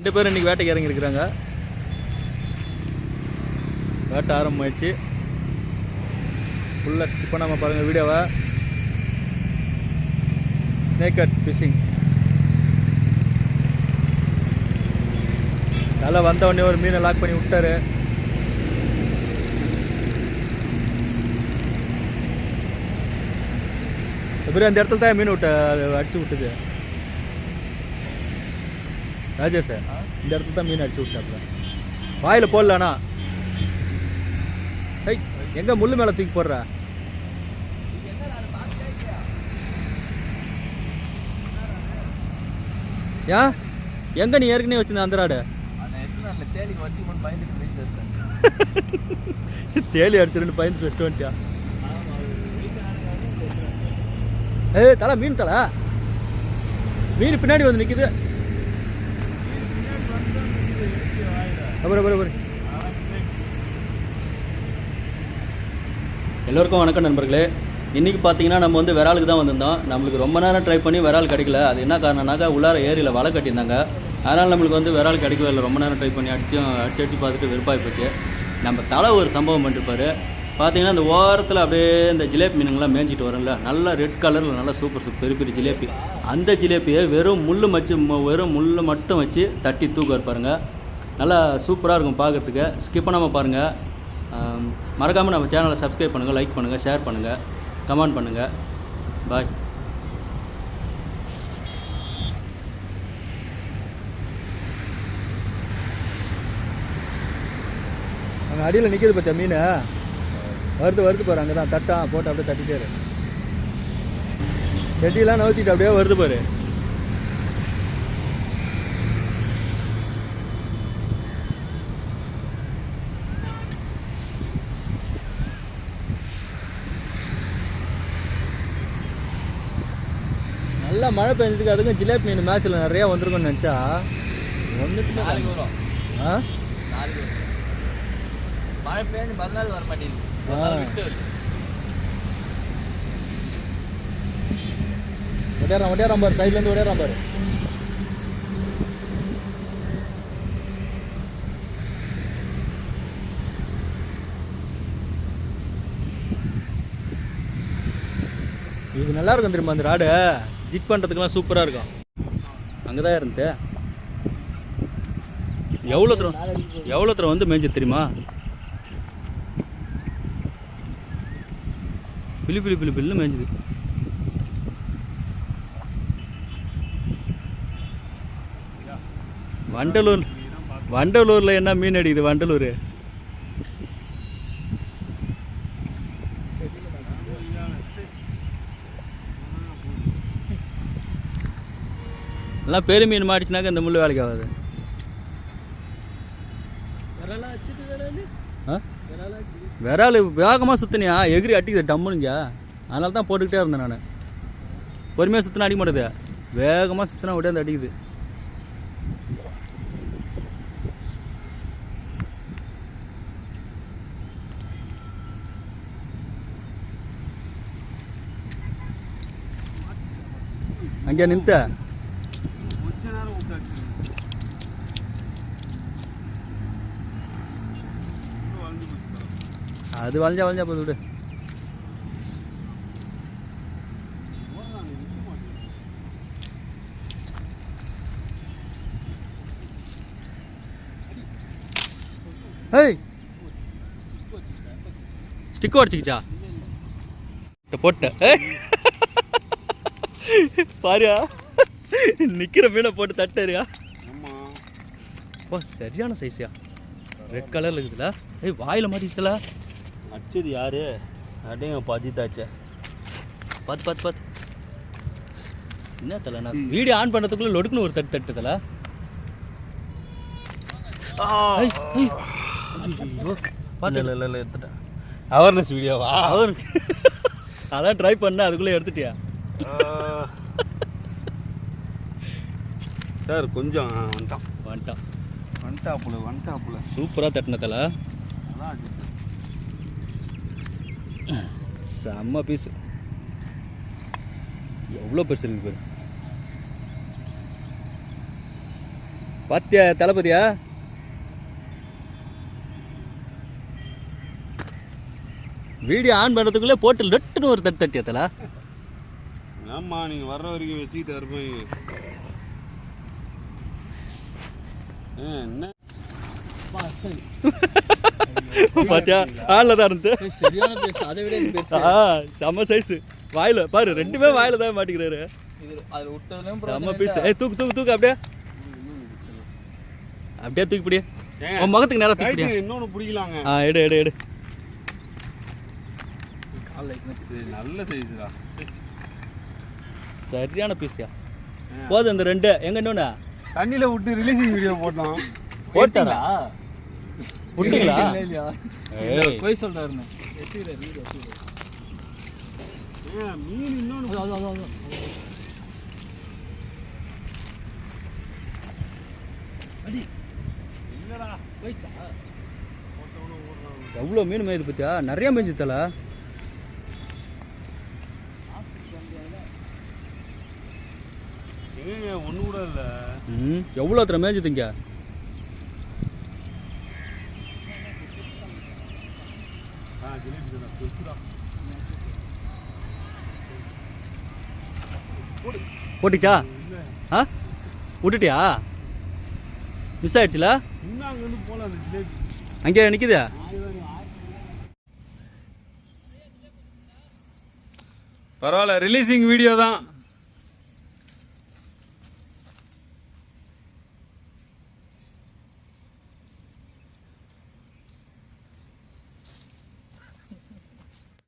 2 பேரும் இன்றைக்கி வேட்டைக்கு இறங்கியிருக்கிறாங்க. வேட்டை ஆரம்பமாயிடுச்சு. ஃபுல்லாக ஸ்கிப் பண்ணாமல் பாருங்கள் வீடியோவை. Snake cut fishing. நல்லா வந்த உடனே ஒரு மீனை லாக் பண்ணி விட்டாரு. எப்படி அந்த இடத்துல தான் மீன் விட்ட அடிச்சு விட்டுது ராஜேஷ். இந்த இடத்துல தான் மீன் அடிச்சு விட்டாப்புல. வாயில் போடலானா ஐய் எங்கே முள்ளு மேலே தூக்கி போடுற? ஏன் எங்கே நீ ஏற்கனவே வச்சுருந்த அந்த ராடு? தேலி அடிச்சிருந்து பயந்துட்டு வச்சுட்டு வந்துட்டியா? ஏய் தலை மீன் தலை மீன் பின்னாடி வந்து நிற்குது. எல்லோருக்கும் வணக்கம் நண்பர்களே. இன்றைக்கி பார்த்தீங்கன்னா நம்ம வந்து விராலுக்கு தான் வந்திருந்தோம். நம்மளுக்கு ரொம்ப நேரம் ட்ரை பண்ணி விரால் கிடைக்கல. அது என்ன காரணம்னாக்கா உள்ளார ஏரியில் வலை கட்டியிருந்தாங்க. அதனால் நம்மளுக்கு வந்து விரால் கிடைக்கவே இல்லை. ரொம்ப நேரம் ட்ரை பண்ணி அடிச்சு பார்த்துட்டு வெறுப்பாகி போச்சு. நம்ம தலை ஒரு சம்பவம் பண்ணிருப்பார். பார்த்தீங்கன்னா இந்த ஓரத்தில் அப்படியே இந்த ஜிலேபி மீனுங்களாம் மேய்ஞ்சிட்டு வரும்ல, நல்லா ரெட் கலரில் நல்லா சூப்பர் பெரிய பெரிய ஜிலேபி. அந்த ஜிலேபியை வெறும் முள் மட்டும் வச்சு தட்டி தூக்க பாருங்க. நல்லா சூப்பராக இருக்கும் பார்க்குறதுக்கு. ஸ்கிப் பண்ணாமல் பாருங்கள். மறக்காமல் நம்ம சேனலை சப்ஸ்கிரைப் பண்ணுங்கள், லைக் பண்ணுங்கள், ஷேர் பண்ணுங்கள், கமெண்ட் பண்ணுங்கள். பாய். அங்கே அடியில் நிற்கிது பார்த்தியா மீன்? வருது பாரு. அங்கே தான் தட்டான் போட்டு அப்படியே தட்டிட்டாரு. செடியெல்லாம் நவுத்திட்டு அப்படியே வருது பாரு. நல்லா மழை பெஞ்சதுக்கு அதுக்கும் ஜிலேபி மீன் மேட்ச்சில் நிறையா வந்திருக்கும்னு நினச்சா ஒன்றுக்குமே வரும். மழை பெஞ்சு மறுநாள் வர மாட்டேங்குது. ஒடையாராம் பாரு, சைட்லேருந்து ஒடையாராம் பாரு. இது நல்லா இருக்கும் தெரியுமா? அந்த ராடு ஜிக் பண்ணுறதுக்கெல்லாம் சூப்பராக இருக்கும். அங்கே தான் இருந்துட்டு எவ்வளோ தூரம் வந்து மேய்ஞ்சது தெரியுமா? பில்லு மேய்ஞ்சுது. வண்டலூரில் என்ன மீன் அடிக்குது? வண்டலூர் எல்லாம் பெரிய மீன் மாடிச்சுனாக்கா இந்த முள் வேலைக்கு ஆகாது. விரால் வேகமாக சுற்றினியா எகிரி அடிக்குது டம்முனுங்க. அதனால தான் போட்டுக்கிட்டே இருந்தேன் நான். பொறுமையாக சுற்றினா அடிக்க மாட்டேது, வேகமாக சுற்றினா உடையாந்து அடிக்குது. அங்கே நிறுத்த அது வளைஞ்சா போது விடு. ஏய் ஸ்டிக் உடச்சிக்கிச்சா போட்ட பாரியா நிற்கிற மீனை போட்டு தட்டுறியா? ஓ சரியான சைஸியா, ரெட் கலரில் இருக்குதுல்ல. ஏய் வாயில் மாட்டிச்சுல. அடிச்சது யாரு? அடையும் பஜித்தாச்சே. பார்த்து என்ன தலை, நான் வீடியோ ஆன் பண்ணுறதுக்குள்ளே லொடுக்குன்னு ஒரு தட்டுதல. பார்த்து இல்லை எடுத்துட்டேன். அவேர்னஸ் வீடியோவா? அதான் ட்ரை பண்ண, அதுக்குள்ளே எடுத்துட்டியா? சார் கொஞ்சம் வந்துட்டாப்புல சூப்பராக தட்டினதில் செம்ம பீஸு. எவ்வளோ பெருசு இருக்குது பாரு. பாத்தியா தளபதியா? வீடியோ ஆன் பண்ணுறதுக்குள்ளே போட்டு லெட்டுன்னு ஒரு தட்டியா தலை? ஆமா, நீங்க வர்ற வரைக்கும் வச்சுக்கிட்டு இருப்பீங்க. என்ன பாத்தியா ஆன்ல தான் இருந்து சரியான பேசு. அதை விட இது பெருசு. செம்ம சைஸ். வாயில பாரு, ரெண்டுமே வாயில தான் மாட்டிக்கிறாரு. அது விட்டதுலயும் செம்ம பீஸ். தூக்கு தூக்கு தூக்கு அப்படியே அப்படியே தூக்கி பிடியே. உன் முகத்துக்கு நேரம் தூக்கி பிடியே. இன்னொன்னு பிடிக்கலாங்க. எடு எடு எடு. நல்ல சைஸ்டா. சரியான பீஸ்யா. போதும் இந்த ரெண்டு. எங்க இன்னொன்னு தண்ணியில விட்டு ரிலீசிங் வீடியோ போட்டோம். போட்டாரா? விட்டீங்களா? போய் சொல்றாருன்னு மீன் இன்னொன்னு எவ்வளோ மீன் மேய்து பத்தியா? நிறைய மேய்ஞ்சி தலை. ஒண்ணு கூட இல்ல. எவ்வளோ அத்தனை மேய்ஞ்சுதுங்க? போட்டிச்சா? விட்டுட்டியா? மிஸ் ஆயிடுச்சுல? அங்கே நிற்குது. பரவாயில்ல, ரிலீசிங் வீடியோ தான்.